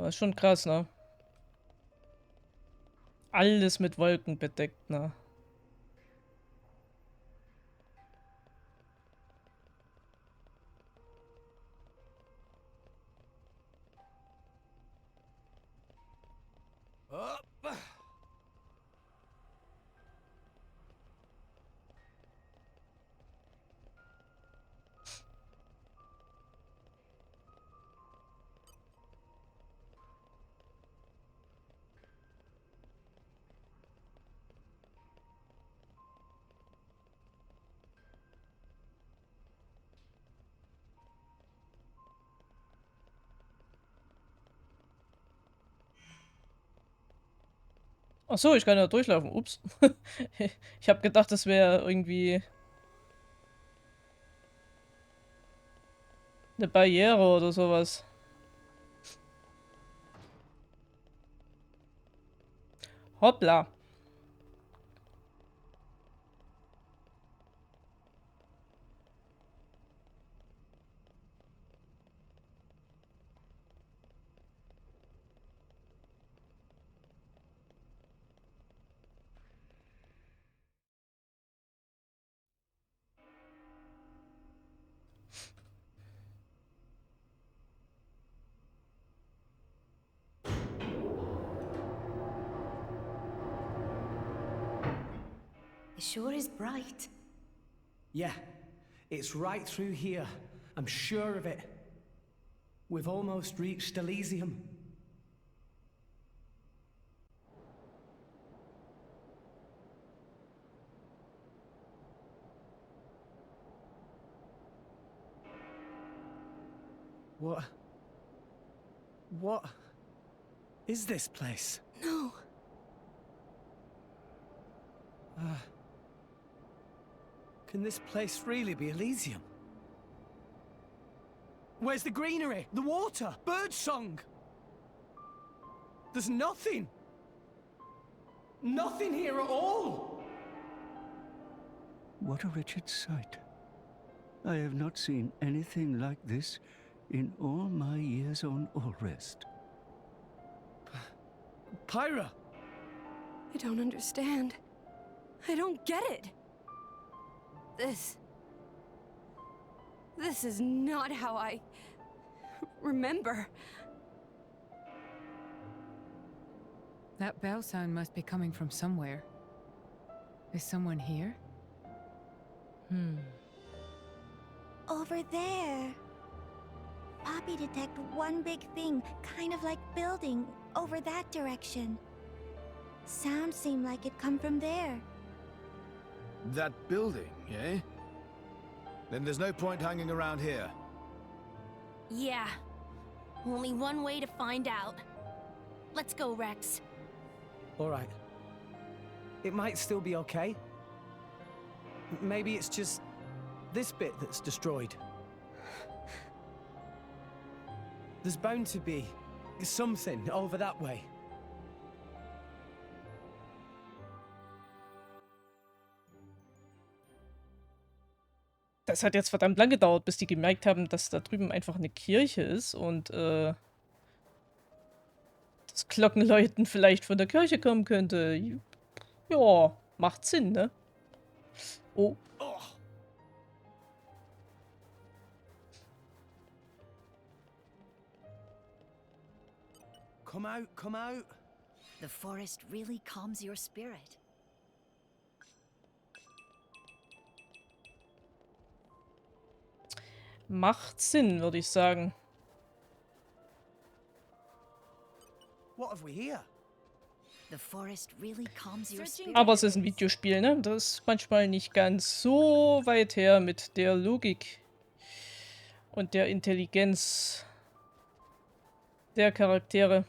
Das ist schon krass, ne? Alles mit Wolken bedeckt, ne? Ach so, ich kann ja durchlaufen. Ups. Ich habe gedacht, das wäre irgendwie eine Barriere oder sowas. Hoppla. It sure is bright. Yeah, it's right through here. I'm sure of it. We've almost reached Elysium. What is this place? No. Can this place really be Elysium? Where's the greenery? The water? Birdsong? There's nothing! Nothing here at all! What a wretched sight. I have not seen anything like this in all my years on Allrest. Pyra! I don't understand. I don't get it. This is not how I remember. That bell sound must be coming from somewhere. Is someone here? Over there. Poppy detect one big thing, kind of like building, over that direction. Sounds seem like it come from there. That building, eh? Then there's no point hanging around here. Yeah. Only one way to find out. Let's go, Rex. Alright. It might still be okay. Maybe it's just this bit that's destroyed. There's bound to be something over that way. Das hat jetzt verdammt lang gedauert, bis die gemerkt haben, dass da drüben einfach eine Kirche ist und das Glockenläuten vielleicht von der Kirche kommen könnte. Ja, macht Sinn, ne? Oh. Come out, come out. The forest really calms your spirit. Macht Sinn, würde ich sagen. What have we here? The forest really calms your spirit. Aber es ist ein Videospiel, ne? Das ist manchmal nicht ganz so weit her mit der Logik und der Intelligenz der Charaktere.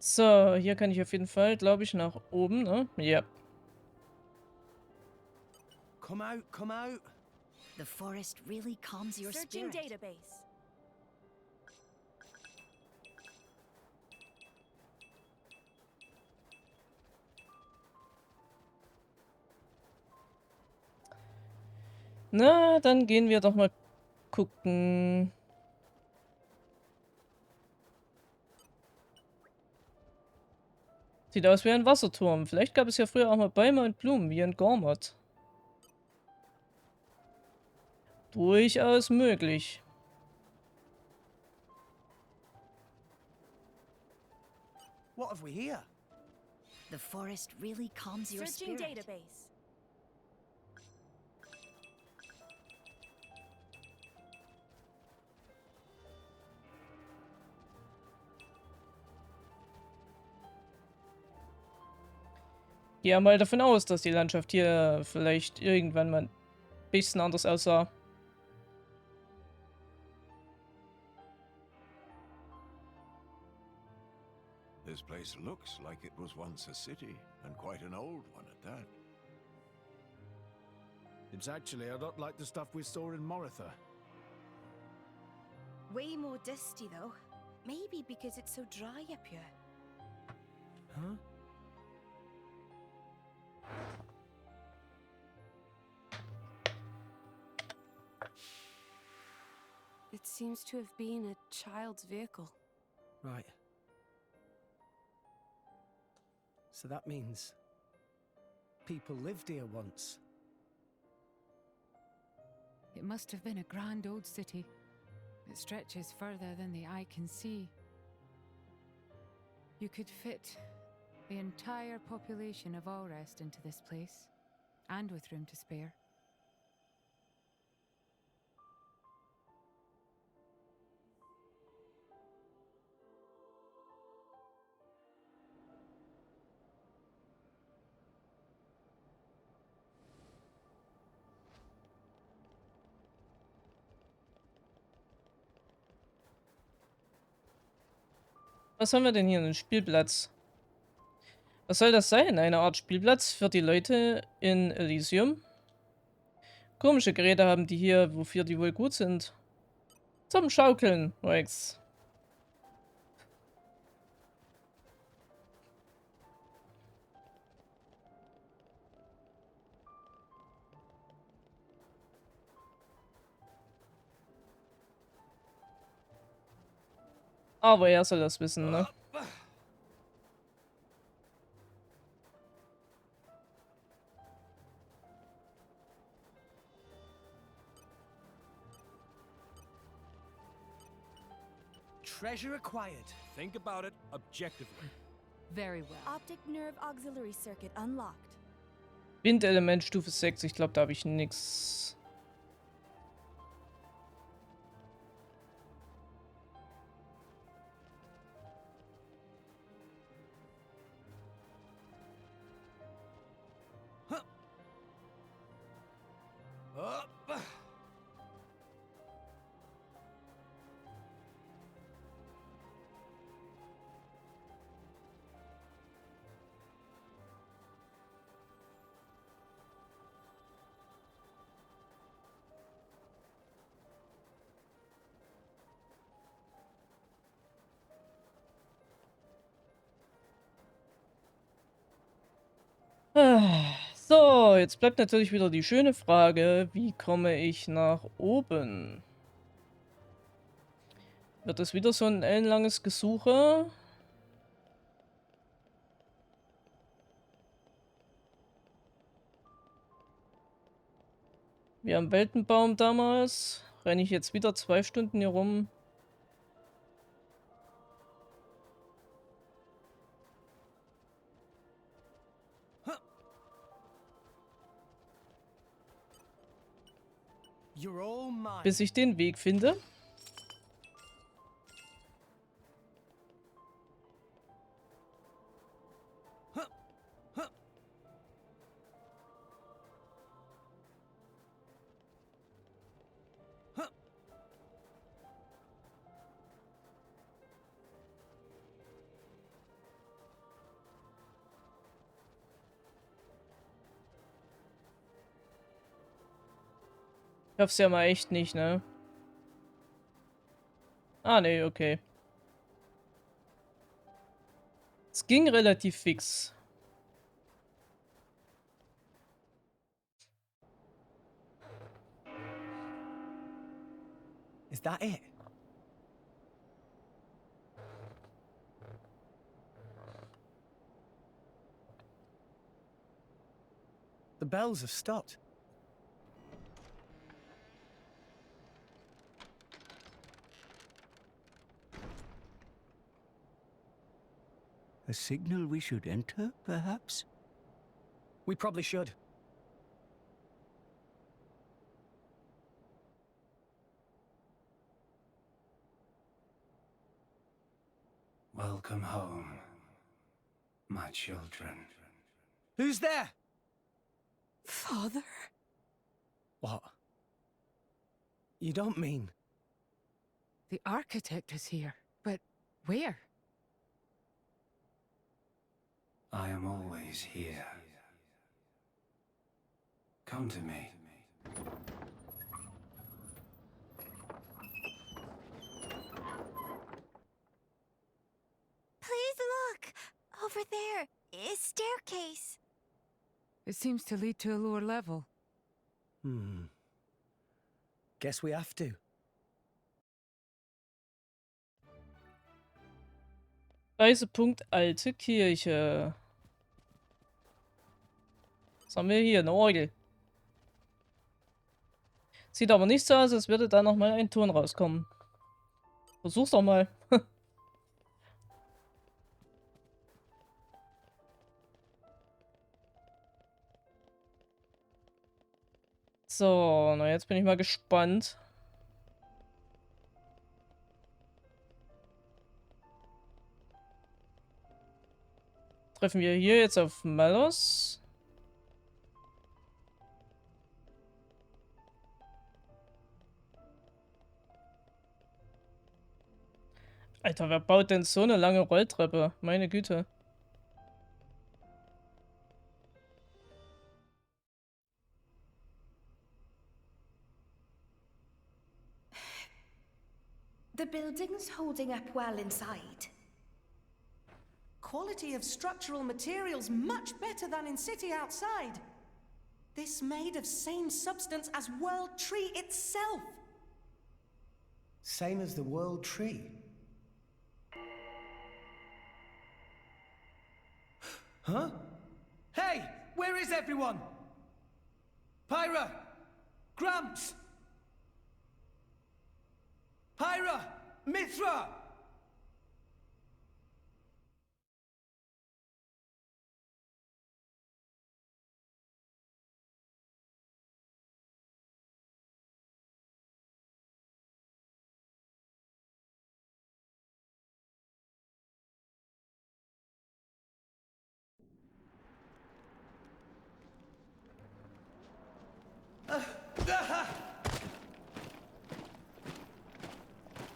So, hier kann ich auf jeden Fall, glaube ich, nach oben, ne? Ja. Come out, come out. The forest really calms your Searching spirit. database. Na, dann gehen wir doch mal gucken. Sieht aus wie ein Wasserturm. Vielleicht gab es ja früher auch mal Bäume und Blumen, wie in Gormott. Durchaus möglich. What have we here? The forest really calms your Searching spirit. database. Gehe mal davon aus, dass die Landschaft hier vielleicht irgendwann mal ein bisschen anders aussah. This place looks like it was once a city, and quite an old one at that. It's actually a lot like the stuff we saw in Moritha. Way more dusty though. Maybe because it's so dry up here. Huh? It seems to have been a child's vehicle. Right. So that means people lived here once. It must have been a grand old city. It stretches further than the eye can see. You could fit the entire population of Allrest into this place, and with room to spare. Was haben wir denn hier? Einen Spielplatz. Was soll das sein? Eine Art Spielplatz für die Leute in Elysium? Komische Geräte haben die hier, wofür die wohl gut sind. Zum Schaukeln, Rex. Aber er soll das wissen, ne? Treasure acquired. Think about it objectively. Very well. Optic nerve auxiliary circuit unlocked. Windelement Stufe 6. Ich glaube, da habe ich nix. So, jetzt bleibt natürlich wieder die schöne Frage, wie komme ich nach oben? Wird das wieder so ein ellenlanges Gesuche? Wie am Weltenbaum damals. Renne ich jetzt wieder 2 Stunden hier rum. You're all mine. Bis ich den Weg finde. Ich Schaff's ja mal echt nicht, ne? Ah, ne, okay. Es ging relativ fix. Is that it? The bells have stopped. A signal we should enter, perhaps? We probably should. Welcome home, my children. Who's there? Father? What? You don't mean... The architect is here, but where? I am always here. Come to me. Please look! Over there is staircase. It seems to lead to a lower level. Guess we have to. Reisepunkt Alte Kirche. Was haben wir hier? Eine Orgel. Sieht aber nicht so aus, als würde da noch mal ein Ton rauskommen. Versuch's doch mal. So, na jetzt bin ich mal gespannt. Treffen wir hier jetzt auf Malus? Alter, wer baut denn so eine lange Rolltreppe? Meine Güte. The building's holding up well inside. Quality of structural materials much better than in city outside. This made of same substance as World Tree itself. Same as the World Tree. Huh? Hey! Where is everyone? Pyra! Gramps! Pyra! Mithra!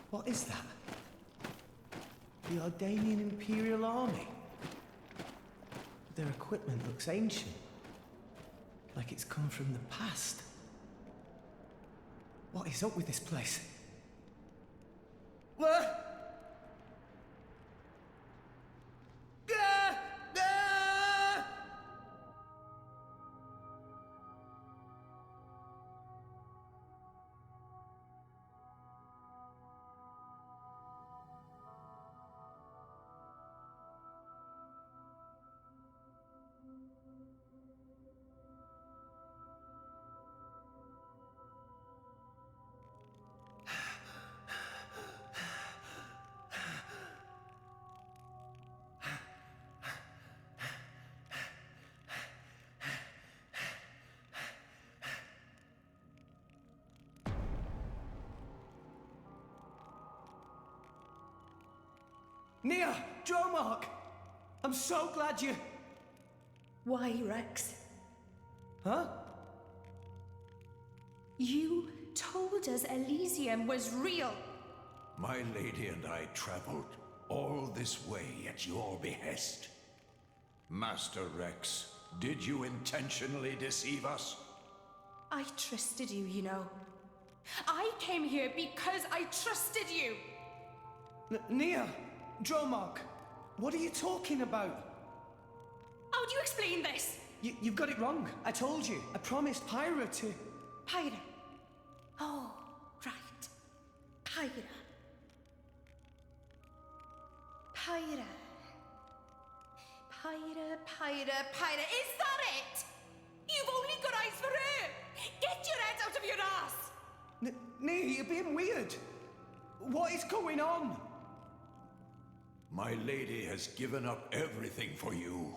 What is that? The Ardanian Imperial Army. Their equipment looks ancient. Like it's come from the past. What is up with this place? Nia! Dromark! I'm so glad you... Why, Rex? Huh? You told us Elysium was real. My lady and I traveled all this way at your behest. Master Rex, did you intentionally deceive us? I trusted you, you know. I came here because I trusted you. Nia, Dromog, what are you talking about? How do you explain this? You've got it wrong. I told you. I promised Pyra to... Pyra. Oh, right. Pyra. Pyra. Pyra. Is that it? You've only got eyes for her. Get your head out of your ass. Nia, you're being weird. What is going on? My lady has given up everything for you.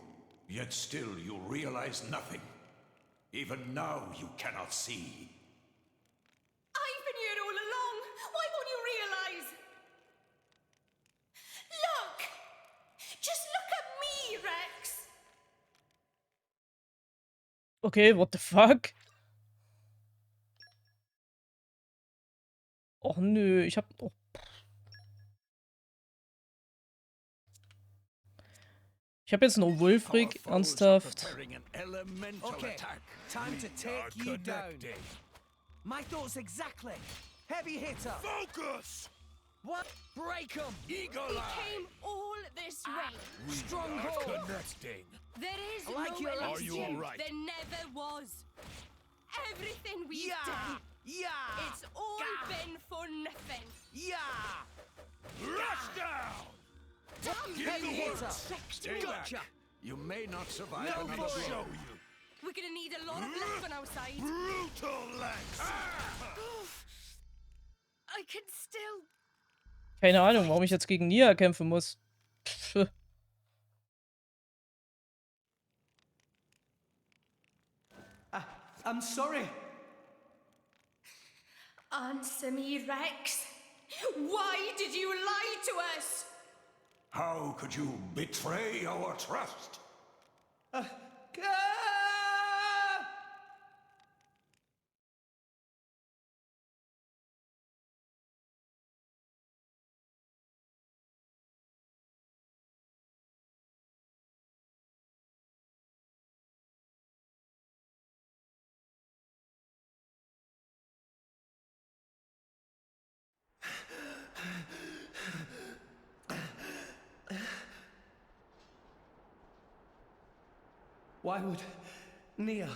Yet still you realize nothing. Even now you cannot see. I've been here all along. Why won't you realize? Look! Just look at me, Rex. Okay, what the fuck? Och nö, ich hab... Oh. Ich hab jetzt nur Wulfric, ernsthaft. Okay, time to take you down. My thoughts exactly. Heavy hitter. Focus! What? Break 'em! Eagle We eye! came all this way. We Stronghold. are connecting. There is I like no your Are you Elysium. all right? There never was. Everything we've Yeah! done, Yeah! it's all been for nothing. Yeah! Rush down! Damn Heavy you! hitter! Stay Gotcha! back. You may not survive No another more. blow. Show you. We're gonna need a lot of luck on our side. Brutal lengths. I can still... Keine Ahnung, warum ich jetzt gegen Nia kämpfen muss. Pff. I'm sorry. Answer me, Rex. Why did you lie to us? How could you betray our trust? Why would Nia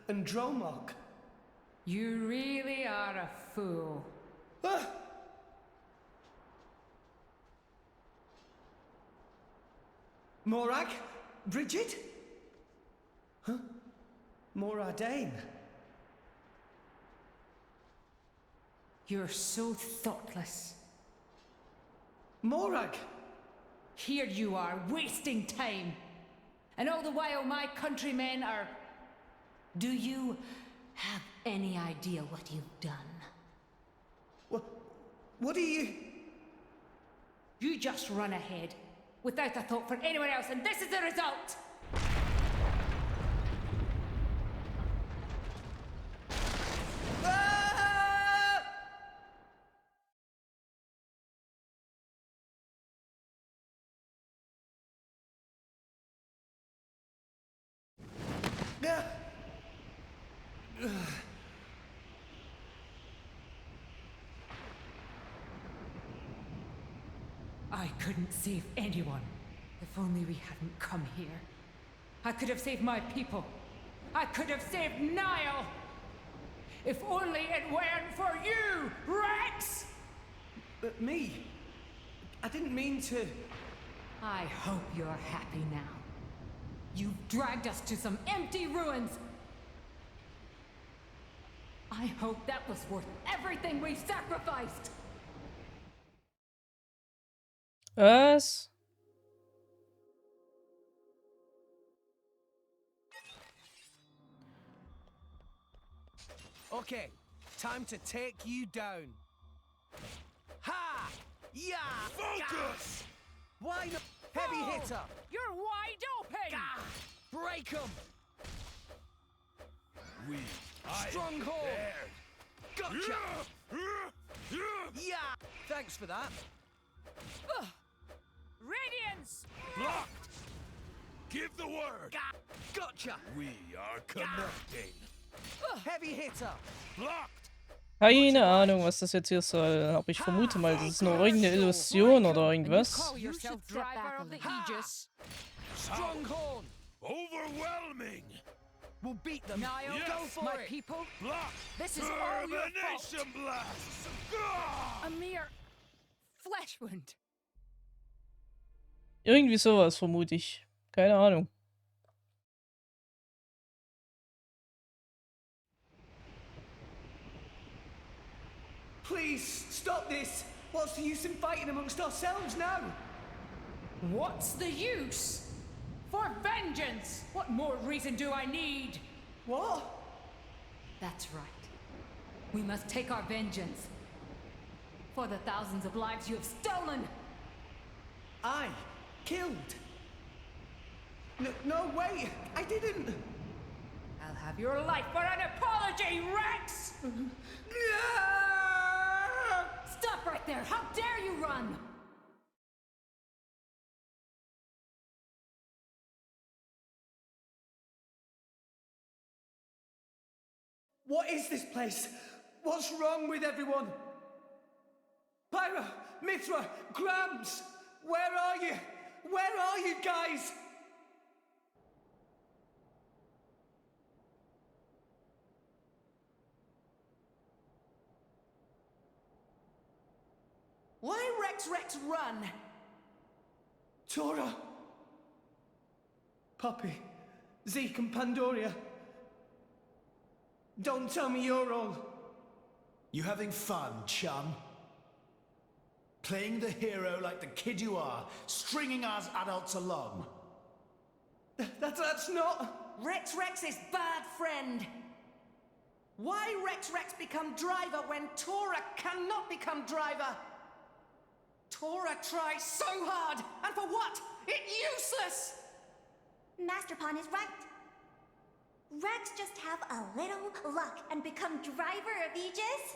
and Dromog... You really are a fool. Ah! Morag? Bridget? Huh? Moradane? You're so thoughtless. Morag? Here you are, wasting time. And all the while my countrymen are... Do you have any idea what you've done? What are you... You just run ahead, without a thought for anyone else, and this is the result! I couldn't save anyone. If only we hadn't come here. I could have saved my people. I could have saved Niall. If only it weren't for you, Rex! But me? I didn't mean to... I hope you're happy now. You've dragged us to some empty ruins. I hope that was worth everything we've sacrificed. Was? Okay, time to take you down. Ha! Yeah! Focus! Why not? Heavy Whoa! hitter! You're wide open! Break 'em! We are Stronghold! prepared. Gotcha! Yeah! Thanks for that. Radiance! Blocked! Give the word! Gotcha! We are connecting. Heavy hitter! Blocked! Keine Ahnung, was das jetzt hier soll, aber ich vermute mal, das ist nur irgendeine Illusion oder irgendwas. You should step back a little. Stronghorn! Overwhelming! We'll beat them. Niall, Yes, go for my it. people. Block! This is all your fault. Termination blast! A mere flesh wound. Irgendwie sowas vermute ich. Keine Ahnung. Please, stop this! What's the use in fighting amongst ourselves now? What's the use? For vengeance! What more reason do I need? What? That's right. We must take our vengeance. For the thousands of lives you have stolen! I killed? No, wait! I didn't! I'll have your life for an apology, Rex! Stop right there! How dare you run! What is this place? What's wrong with everyone? Pyra, Mithra, Grams! Where are you? Where are you guys? Why Rex run? Tora! Poppy, Zeke and Pandoria. Don't tell me you're all... You having fun, chum? Playing the hero like the kid you are, stringing us adults along. That's not... Rex is bad friend. Why Rex become driver when Tora cannot become driver? Tora tries so hard, and for what? It's useless! Master Pawn is right. Rex just have a little luck and become driver of Aegis?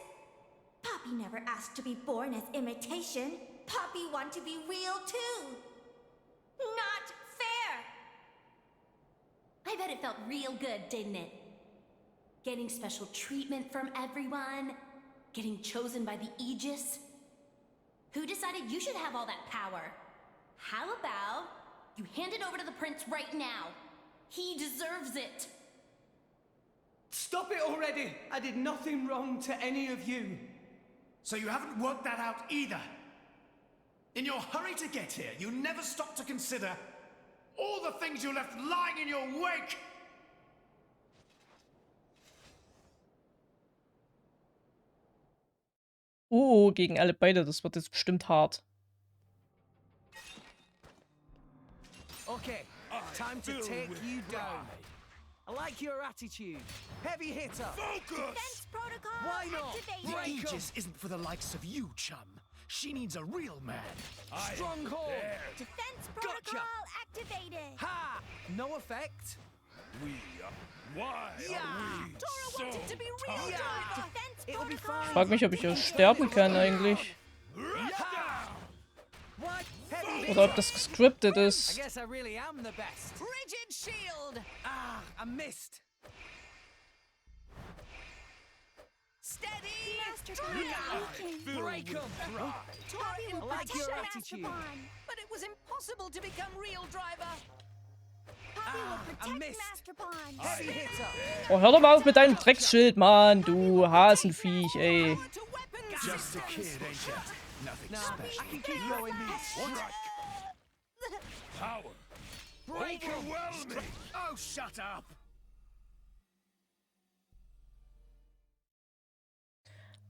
Poppy never asked to be born as imitation. Poppy want to be real too. Not fair! I bet it felt real good, didn't it? Getting special treatment from everyone, getting chosen by the Aegis. Who decided you should have all that power? How about you hand it over to the prince right now? He deserves it. Stop it already! I did nothing wrong to any of you. So you haven't worked that out either. In your hurry to get here, you never stopped to consider all the things you left lying in your wake. Oh, gegen alle beide, das wird jetzt bestimmt hart. Okay, time to take you down. I like your attitude. Heavy hitter. Focus! Defense protocol Why not? activated. Break 'em. Aegis isn't for the likes of you, chum. She needs a real man. Stronghold. Defense Gotcha. protocol activated. Ha! No effect. Why Yeah. are we Tora so wanted to be real tired? driver. Defense It'll be protocol. Ich fine. frag mich, ob ich hier sterben kann eigentlich. What? Heavy Oder ob das gescriptet I ist. guess I really am the best. Rigid shield! Ah, I missed. Steady! Master Pawn weakened. Break 'em. Poppy will I like protect your Master attitude. Pawn. But it was impossible to become real driver. Poppy will I protect missed. Master Pawn. Heavy hitter. Oh, hör doch mal auf mit deinem Drecksschild, Mann, du Hasenviech, ey. To weapons Just a kid, ain't ya? Nothing No, special. I can keep going. Power! Break 'em. Overwhelming! Oh, shut up!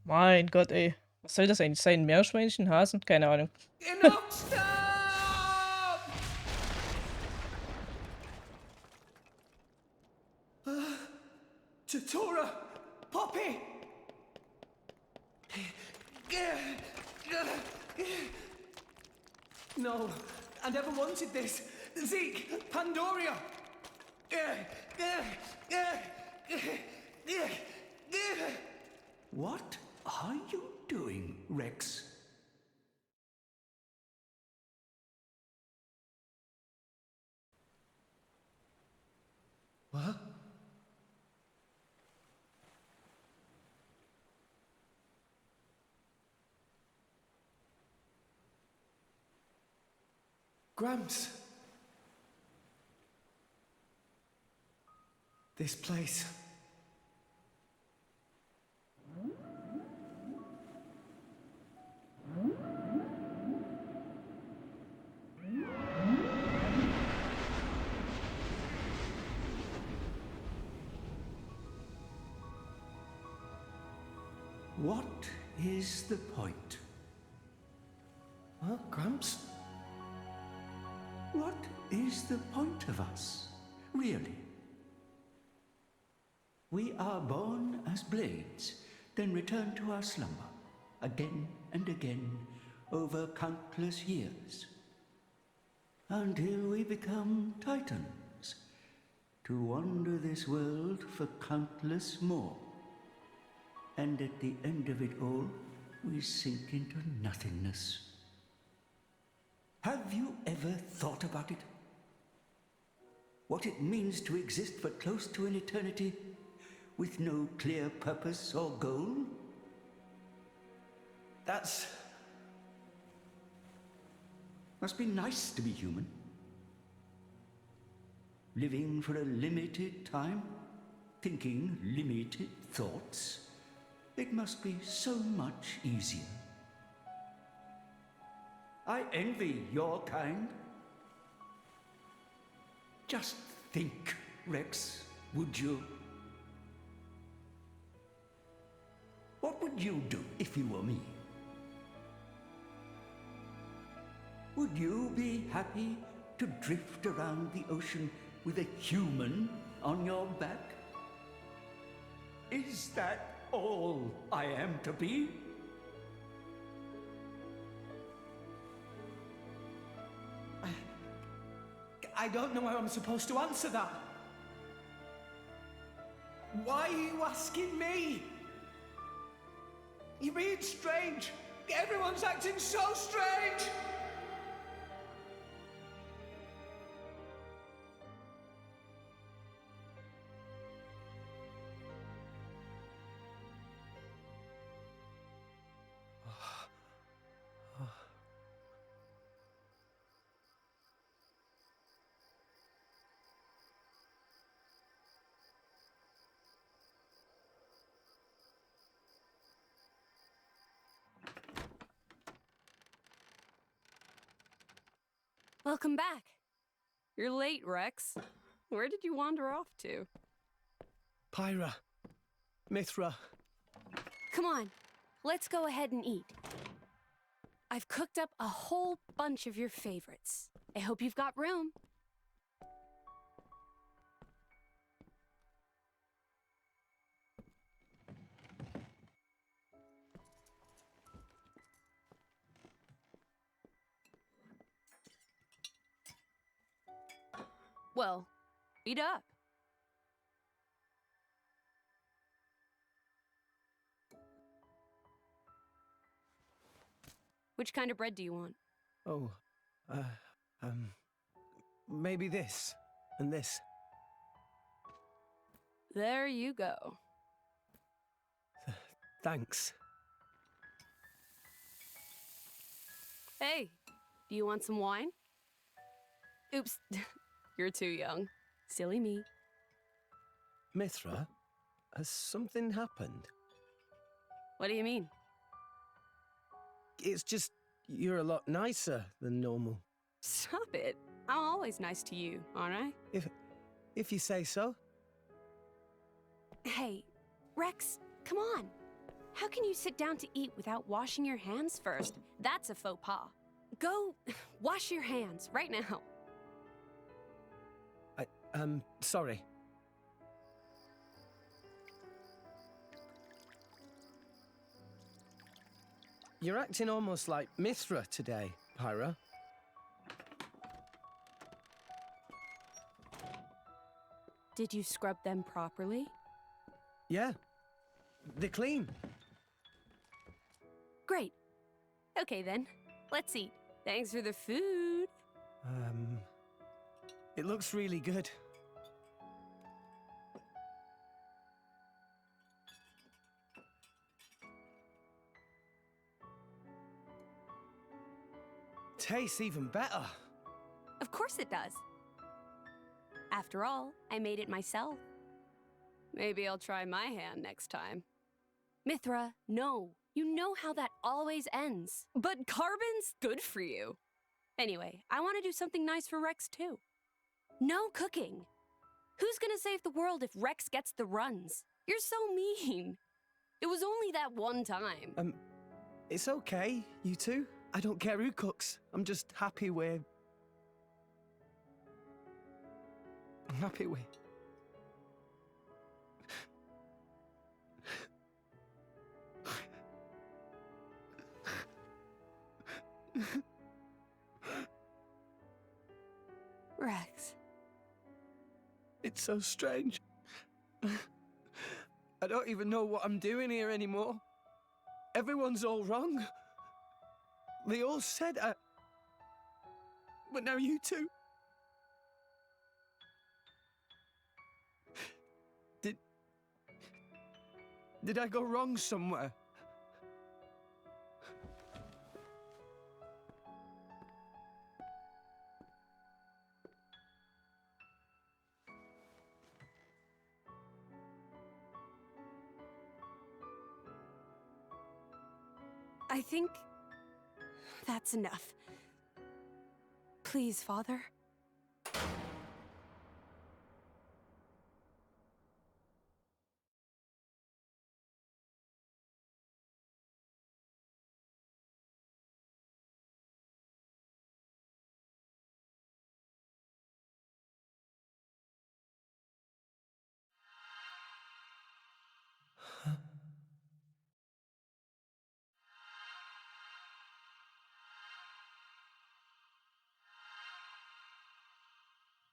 Mein Gott, ey. Was soll das eigentlich sein? Meerschweinchen, Hasen? Keine Ahnung. Enough! Stop! Tora! Poppy! No, I never wanted this. Zeke, Pandoria! What are you doing, Rex? What? Gramps. This place. What is the point? Huh, Gramps? What is the point of us, really? We are born as blades, then return to our slumber, again and again, over countless years, until we become titans, to wander this world for countless more. And at the end of it all, we sink into nothingness. Have you ever thought about it? What it means to exist for close to an eternity with no clear purpose or goal? That's... Must be nice to be human. Living for a limited time, thinking limited thoughts. It must be so much easier. I envy your kind. Just think, Rex, would you? What would you do if you were me? Would you be happy to drift around the ocean with a human on your back? Is that all I am to be? I don't know how I'm supposed to answer that. Why are you asking me? You're being strange. Everyone's acting so strange. Welcome back. You're late, Rex. Where did you wander off to? Pyra. Mithra. Come on, let's go ahead and eat. I've cooked up a whole bunch of your favorites. I hope you've got room. Well, eat up. Which kind of bread do you want? Oh, maybe this and this. There you go. Thanks. Hey, do you want some wine? Oops, you're too young. Silly me. Mithra, has something happened? What do you mean? It's just, you're a lot nicer than normal. Stop it. I'm always nice to you, aren't I? If you say so. Hey, Rex, come on. How can you sit down to eat without washing your hands first? That's a faux pas. Go wash your hands right now. Sorry. You're acting almost like Mithra today, Pyra. Did you scrub them properly? Yeah. They're clean. Great. Okay then, let's eat. Thanks for the food. It looks really good. Tastes even better. course it does. After all, I made it myself. Maybe I'll try my hand next time. Mithra, no. You know how that always ends. But carbon's good for you. Anyway, I want to do something nice for Rex too. No cooking. Who's gonna save the world if Rex gets the runs? You're so mean. It was only that one time. It's okay, you two. I don't care who cooks. I'm just happy we're... I'm happy we're... Rex. It's so strange. I don't even know what I'm doing here anymore. Everyone's all wrong. They all said I... But now you two... Did I go wrong somewhere? I think that's enough. Please, Father.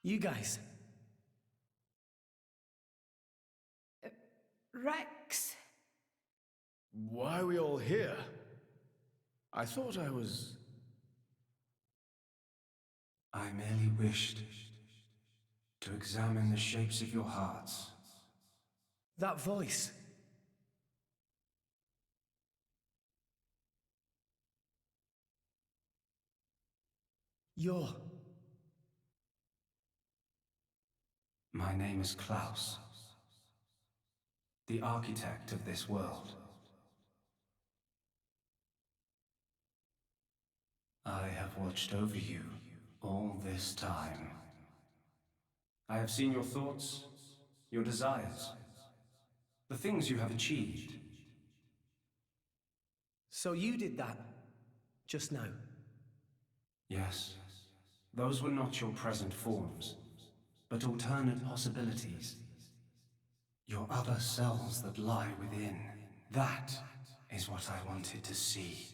You guys. Rex. Why are we all here? I thought I was... I merely wished to examine the shapes of your hearts. That voice. You're... My name is Klaus, the architect of this world. I have watched over you all this time. I have seen your thoughts, your desires, the things you have achieved. So you did that, just now? Yes, those were not your present forms, but alternate possibilities. Your other selves that lie within. That is what I wanted to see.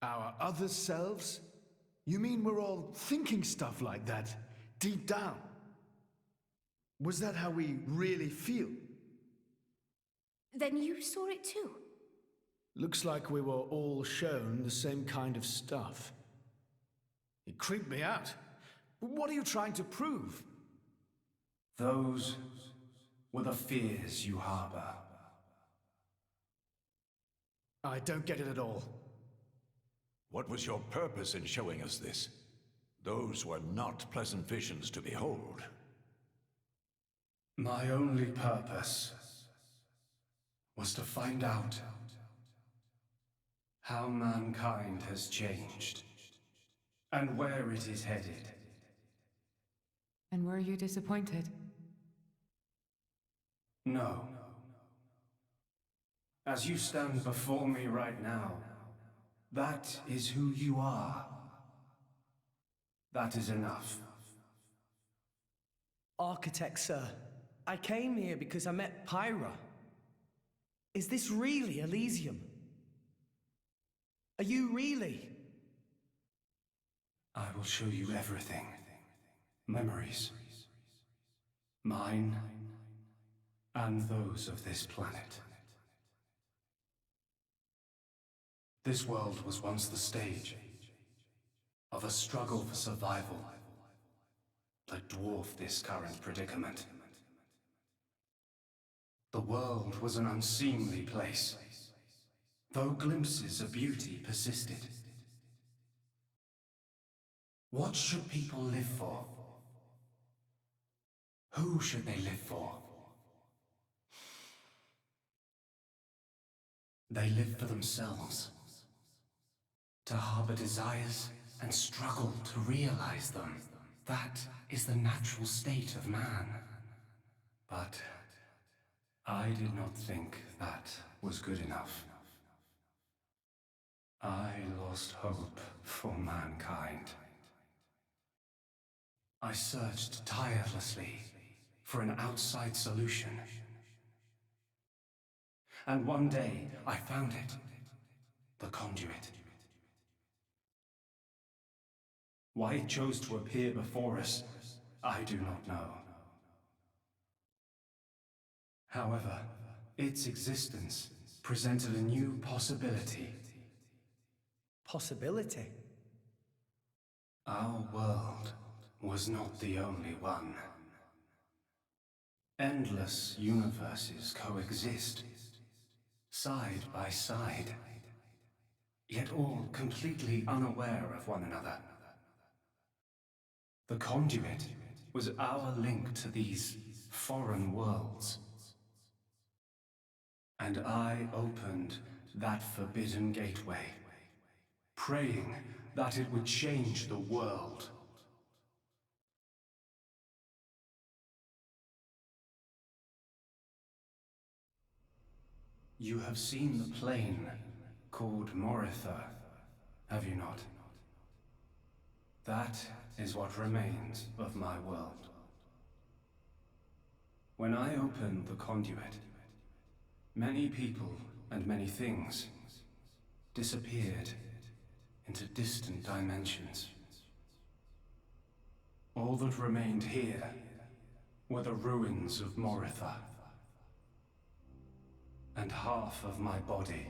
Our other selves? You mean we're all thinking stuff like that, deep down? Was that how we really feel? Then you saw it too. Looks like we were all shown the same kind of stuff. It creeped me out. But what are you trying to prove? Those were the fears you harbor. I don't get it at all. What was your purpose in showing us this? Those were not pleasant visions to behold. My only purpose was to find out how mankind has changed and where it is headed. And were you disappointed? No. As you stand before me right now, that is who you are. That is enough. Architekt, sir. I came here because I met Pyra. Is this really Elysium? Are you really? I will show you everything. Memories. Mine and those of this planet. This world was once the stage of a struggle for survival that dwarfed this current predicament. The world was an unseemly place, though glimpses of beauty persisted. What should people live for? Who should they live for? They live for themselves, to harbor desires and struggle to realize them. That is the natural state of man. But I did not think that was good enough. I lost hope for mankind. I searched tirelessly for an outside solution. And one day, I found it. The conduit. Why it chose to appear before us, I do not know. However, its existence presented a new possibility. Possibility? Our world was not the only one. Endless universes coexist, side by side, yet all completely unaware of one another. The conduit was our link to these foreign worlds. And I opened that forbidden gateway, praying that it would change the world. You have seen the plane called Moritha, have you not? That is what remains of my world. When I opened the conduit, many people and many things disappeared into distant dimensions. All that remained here were the ruins of Moritha. And half of my body.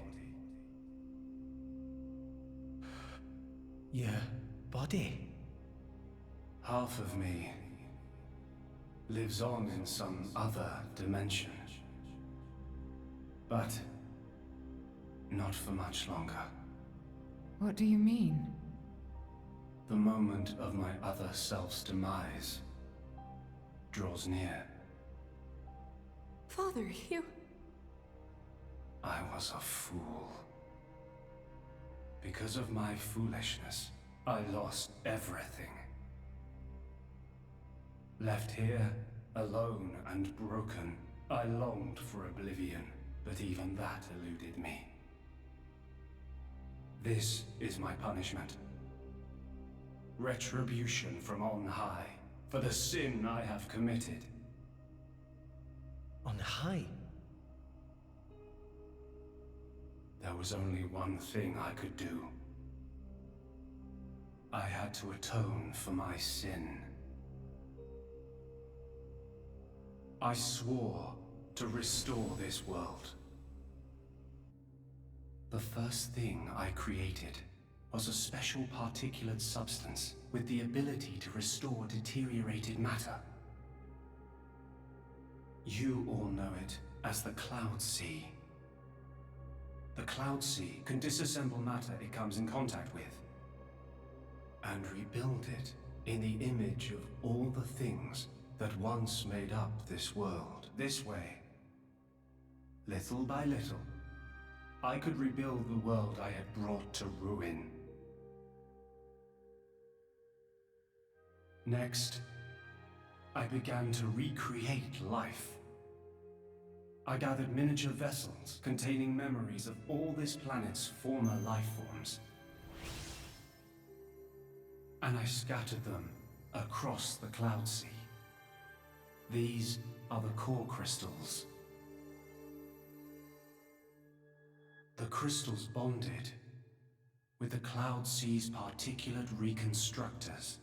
Your body? Half of me lives on in some other dimension. But not for much longer. What do you mean? The moment of my other self's demise draws near. Father, you... I was a fool. Because of my foolishness, I lost everything. Left here, alone and broken, I longed for oblivion, but even that eluded me. This is my punishment. Retribution from on high, for the sin I have committed. On high? There was only one thing I could do. I had to atone for my sin. I swore to restore this world. The first thing I created was a special particulate substance with the ability to restore deteriorated matter. You all know it as the Cloud Sea. The Cloud Sea can disassemble matter it comes in contact with, and rebuild it in the image of all the things that once made up this world. This way, little by little, I could rebuild the world I had brought to ruin. Next, I began to recreate life. I gathered miniature vessels containing memories of all this planet's former life forms. And I scattered them across the Cloud Sea. These are the core crystals. The crystals bonded with the Cloud Sea's particulate reconstructors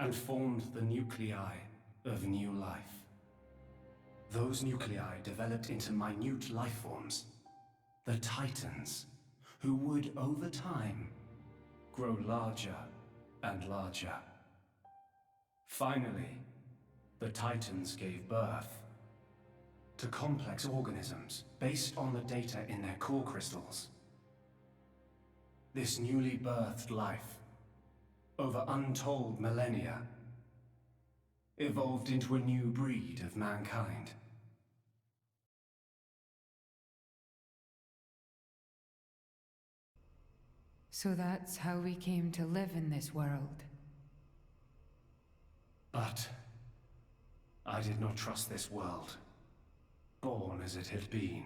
and formed the nuclei of new life. Those nuclei developed into minute life forms, the Titans, who would, over time, grow larger and larger. Finally, the Titans gave birth to complex organisms based on the data in their core crystals. This newly birthed life over untold millennia, evolved into a new breed of mankind. So that's how we came to live in this world. But I did not trust this world, born as it had been.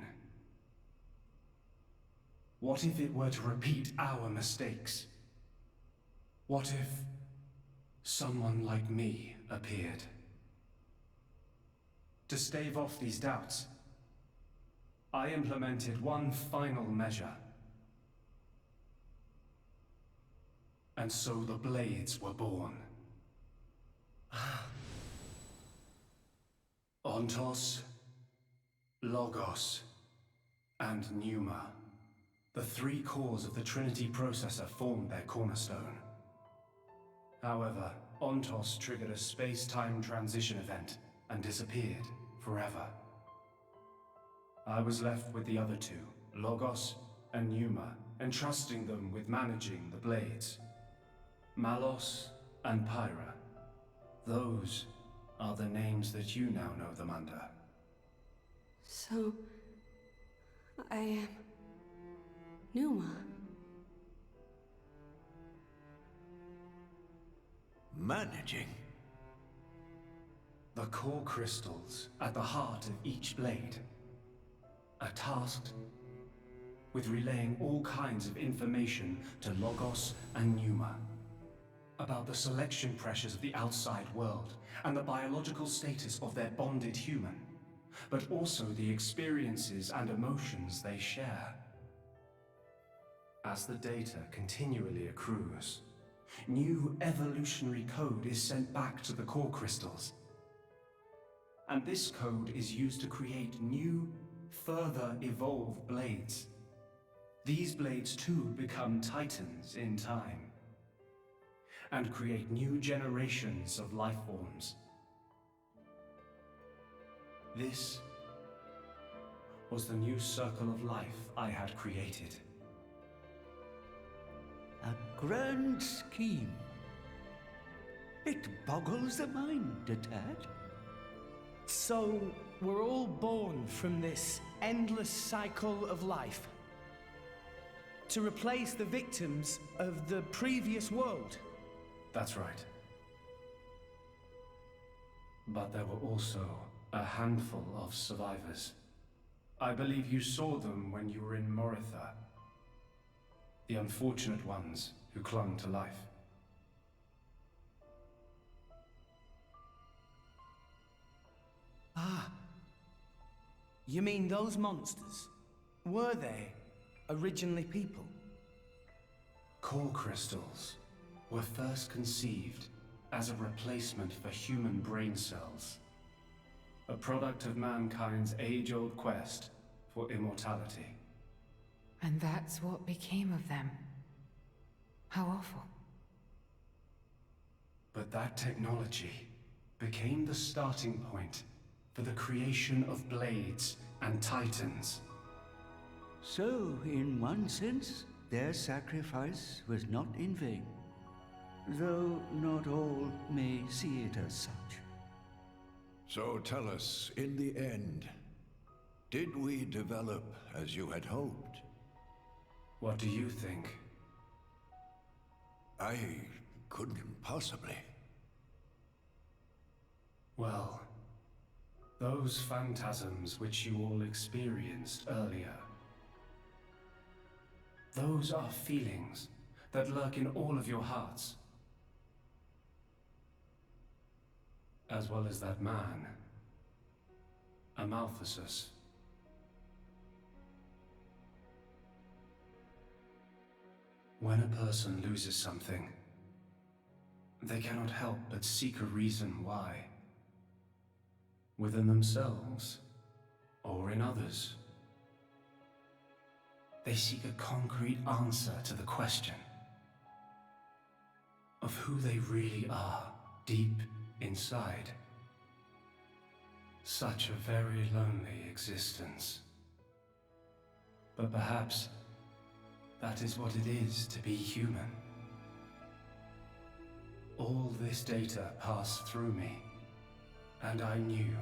What if it were to repeat our mistakes? What if someone like me appeared? To stave off these doubts, I implemented one final measure. And so the Blades were born. Ontos, Logos, and Pneuma. The three cores of the Trinity processor formed their cornerstone. However, Ontos triggered a space-time transition event and disappeared forever. I was left with the other two, Logos and Pneuma, entrusting them with managing the Blades. Malos and Pyra. Those are the names that you now know them under. So, I am Pneuma. Managing? The core crystals at the heart of each blade are tasked with relaying all kinds of information to Logos and Pneuma about the selection pressures of the outside world and the biological status of their bonded human, but also the experiences and emotions they share. As the data continually accrues, new evolutionary code is sent back to the core crystals. And this code is used to create new, further evolved blades. These blades too become titans in time, and create new generations of life forms. This was the new circle of life I had created. A grand scheme. It boggles the mind a tad. So, we're all born from this endless cycle of life to replace the victims of the previous world. That's right. But there were also a handful of survivors. I believe you saw them when you were in Moritha. The unfortunate ones who clung to life. Ah. You mean those monsters? Were they originally people? Core crystals were first conceived as a replacement for human brain cells. A product of mankind's age-old quest for immortality. And that's what became of them. How awful. But that technology became the starting point for the creation of blades and titans. So, in one sense, their sacrifice was not in vain. Though not all may see it as such. So tell us, in the end, did we develop as you had hoped? What do you think? I couldn't possibly. Well, those phantasms which you all experienced earlier, those are feelings that lurk in all of your hearts. As well as that man, Amaltheus. When a person loses something, they cannot help but seek a reason why. Within themselves, or in others. They seek a concrete answer to the question of who they really are deep inside. Such a very lonely existence. But perhaps that is what it is to be human. All this data passed through me, and I knew.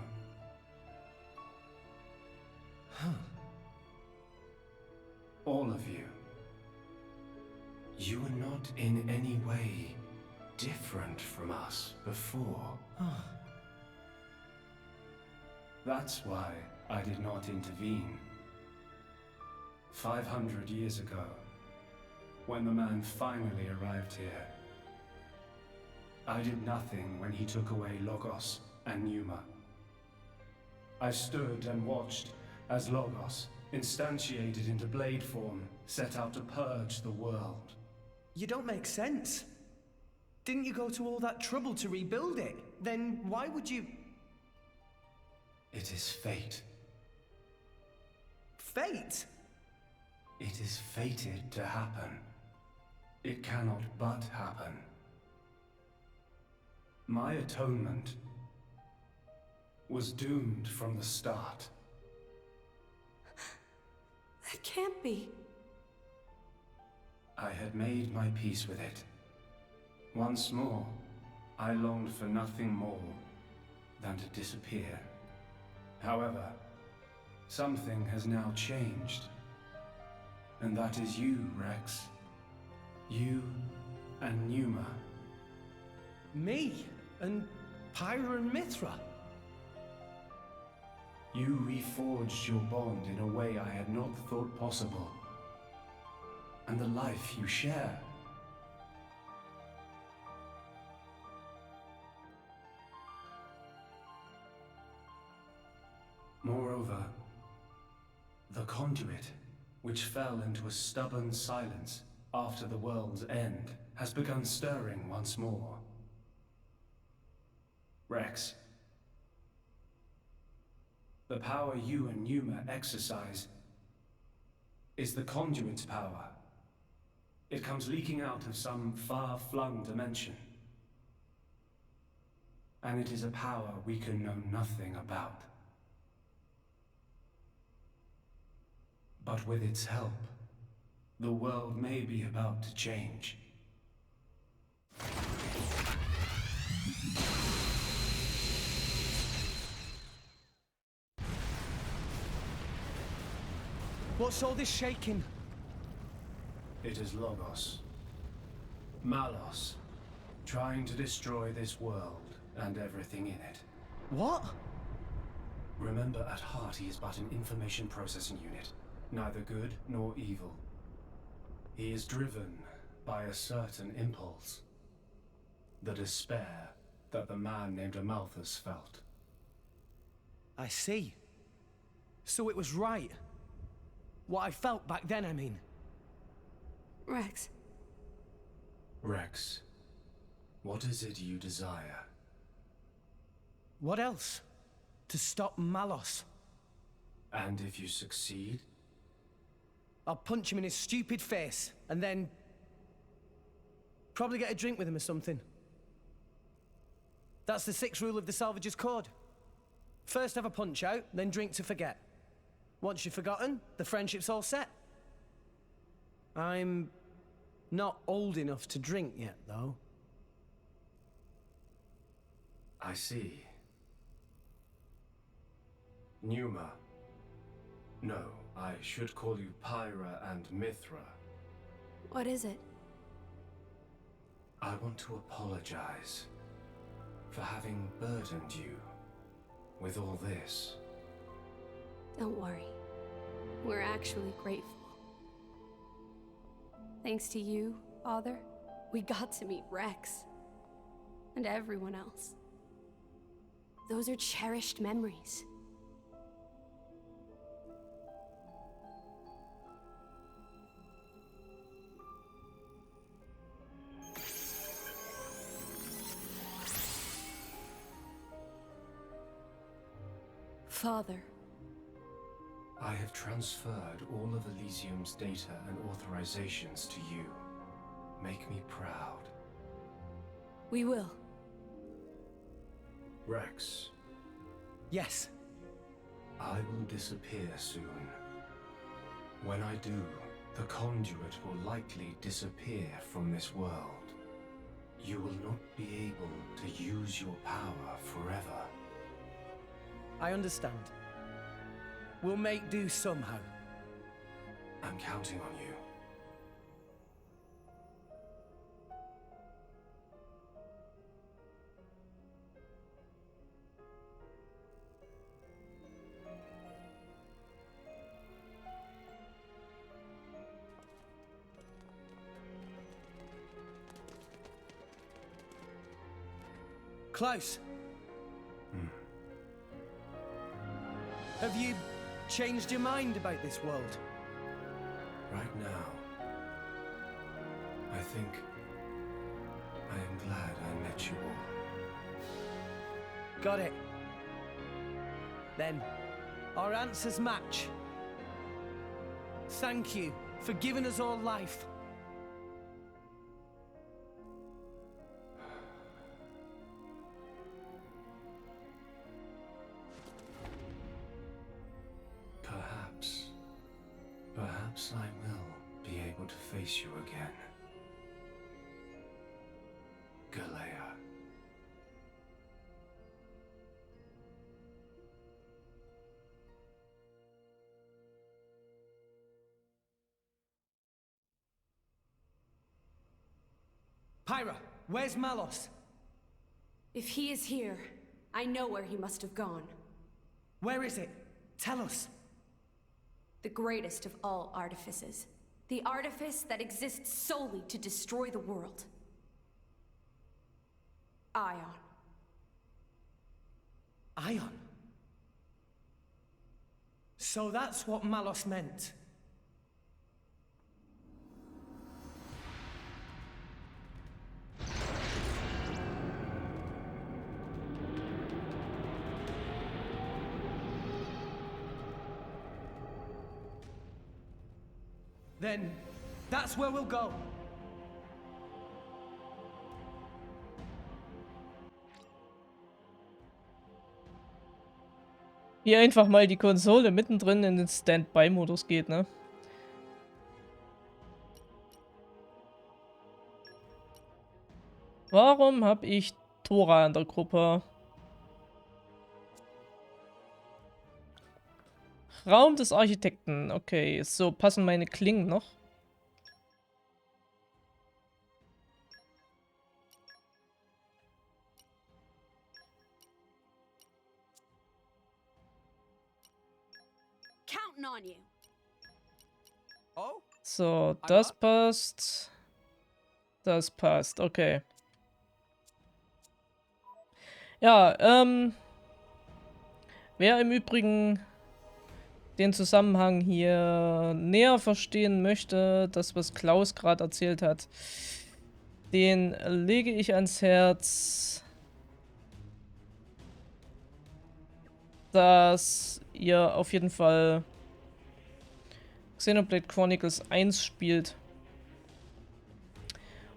Huh. All of you. You were not in any way different from us before. That's why I did not intervene. 500 years ago, when the man finally arrived here, I did nothing when he took away Logos and Pneuma. I stood and watched as Logos, instantiated into blade form, set out to purge the world. You don't make sense. Didn't you go to all that trouble to rebuild it? Then why would you... It is fate. Fate? It is fated to happen. It cannot but happen. My atonement was doomed from the start. That can't be. I had made my peace with it. Once more, I longed for nothing more than to disappear. However, something has now changed. And that is you, Rex. You and Pneuma. Me? And Pyra and Mithra? You reforged your bond in a way I had not thought possible. And the life you share. Moreover, the conduit, which fell into a stubborn silence after the world's end, has begun stirring once more. Rex, the power you and Pneuma exercise is the conduit's power. It comes leaking out of some far-flung dimension. And it is a power we can know nothing about. But with its help, the world may be about to change. What's all this shaking? It is Logos. Malos, trying to destroy this world and everything in it. What? Remember, at heart he is but an information processing unit. Neither good nor evil. He is driven by a certain impulse. The despair that the man named Amalthus felt. I see. So it was right. What I felt back then, I mean. Rex. Rex, what is it you desire? What else? To stop Malos. And if you succeed? I'll punch him in his stupid face, and then... probably get a drink with him or something. That's the 6th rule of the Salvager's Code. First have a punch out, then drink to forget. Once you've forgotten, the friendship's all set. I'm not old enough to drink yet, though. I see. Pneuma. No, I should call you Pyra and Mithra. What is it? I want to apologize for having burdened you with all this. Don't worry. We're actually grateful. Thanks to you, Father, we got to meet Rex. And everyone else. Those are cherished memories. Father. I have transferred all of Elysium's data and authorizations to you. Make me proud. We will. Rex. Yes. I will disappear soon. When I do, the conduit will likely disappear from this world. you will not be able to use your power forever. I understand. We'll make do somehow. I'm counting on you. Klaus. Have you changed your mind about this world? Right now, I think I am glad I met you all. Got it. Then, our answers match. Thank you for giving us all life. Perhaps I will be able to face you again. Galea. Pyra, where's Malos? If he is here, I know where he must have gone. Where is it? Tell us. The greatest of all artifices. The artifice that exists solely to destroy the world. Ion. Ion? So that's what Malos meant. Then, that's where we'll go. Wie einfach mal die Konsole mittendrin in den Standby-Modus geht, ne? Warum habe ich Tora in der Gruppe? Raum des Architekten. Okay, so passen meine Klingen noch. Counting on you. So, das passt. Das passt, okay. Ja, wer im Übrigen den Zusammenhang hier näher verstehen möchte, das, was Klaus gerade erzählt hat, den lege ich ans Herz, dass ihr auf jeden Fall Xenoblade Chronicles 1 spielt.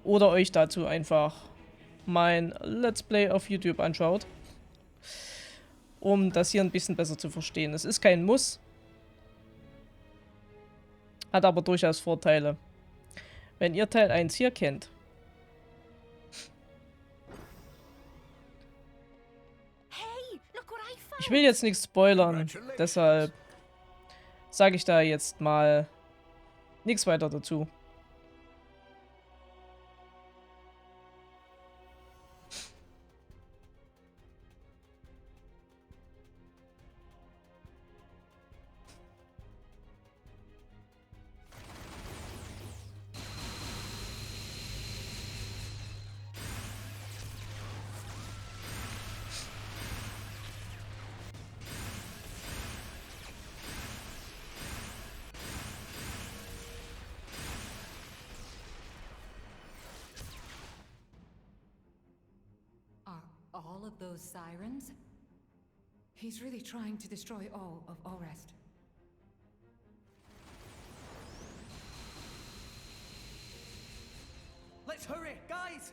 Oder euch dazu einfach mein Let's Play auf YouTube anschaut, um das hier ein bisschen besser zu verstehen. Es ist kein Muss, hat aber durchaus Vorteile. Wenn ihr Teil 1 hier kennt. Ich will jetzt nichts spoilern, deshalb sage ich da jetzt mal nichts weiter dazu. All of those sirens? He's really trying to destroy all of Orest. Let's hurry, guys!